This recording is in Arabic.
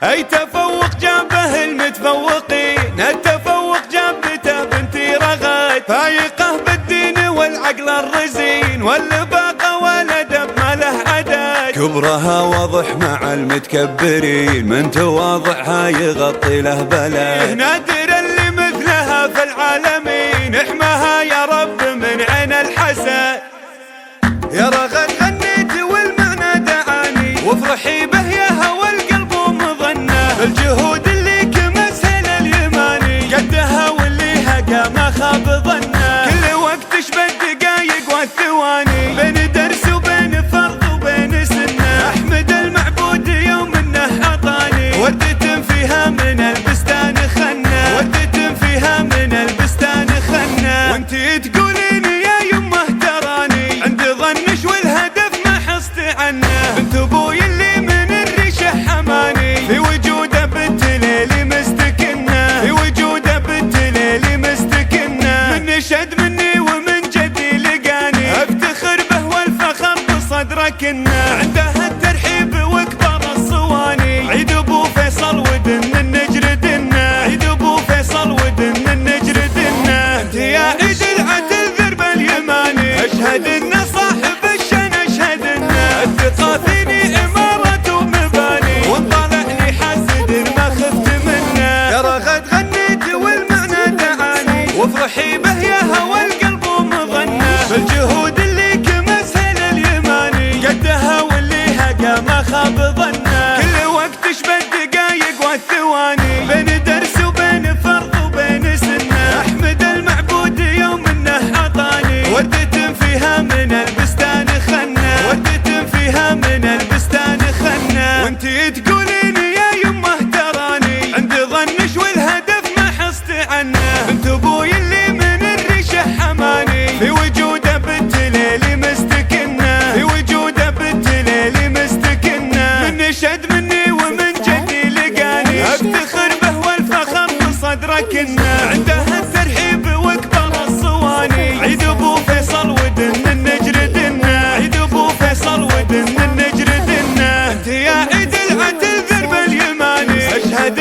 اي تفوق جابه المتفوقين، التفوق جابته بنتي رغد، فايقه بالدين والعقل الرزين، واللباقه والادب ما له عدد، كبرها واضح مع المتكبرين، من تواضعها يغطي له بلد، نادر اللي مثلها في العالمين، احماها يا رب من عين الحسد. يا رغد غنيت والمعنى دعاني، وافرحي به يا هوى القلب ومظنه، الجهود اللي كمسها اليماني، قدها واللي هقى ما خاب ظنه، كل وقت شبه الدقايق والثواني، بين درس وبين فرض وبين سنه، احمد المعبود يوم انه عطاني، وردة فيها من البستان خنه، وردة فيها من البستان خنه، وانتي تقولين يا يمه تراني، عند ظنش والهدف ما حصت عنه، بنت ابوي اللي من الريشه حماني، في وجوده بنت ليلي مستكنه، في وجوده بنت ليلي مستكنه، من نشد مني ومن جدي لقاني، افتخر به والفخر بصدرك انه، عندها الترحيب واكبر الصواني، عيد ابو فيصل ودن النجر دنا، عيد ابو فيصل ودن النجر دنا، انت يا عيد العدل ذرب اليماني، اشهد انه صاحب الشن، اشهد انه الثقة فيني امارة ومباني، وانطلعني حاسد ما خفت منه، يا رغد غنيت والمعنى دعاني، وافرحي به يا هوى القلب ومظنه، بالجهود اللي كمسها اليماني، قدها واللي هقى ما خاب ظنه، كل وقت شبه الدقايق والثواني، بين درس وبين فرض وبين سنه، احمد المعبود يوم انه عطاني، وردة فيها من البستان خنه، وردة فيها من البستان خنه، وانتي تقولين يا يمه تراني، عند ظنش والهدف ما حصت عنه، بنت ابوي اللي من الريشه حماني، في وجوده بنت ليلي مستكنه، في وجوده بنت ليلي مستكنه، من نشد مني ومن جدي لقاني، افتخر به والفخر بصدرك انه، عندها الترحيب واكبر الصواني، عيد ابو فيصل ودن النجر دنا، عيد ابو فيصل ودن النجر دنا، انت يا عيد العدل ذرب اليماني، اشهد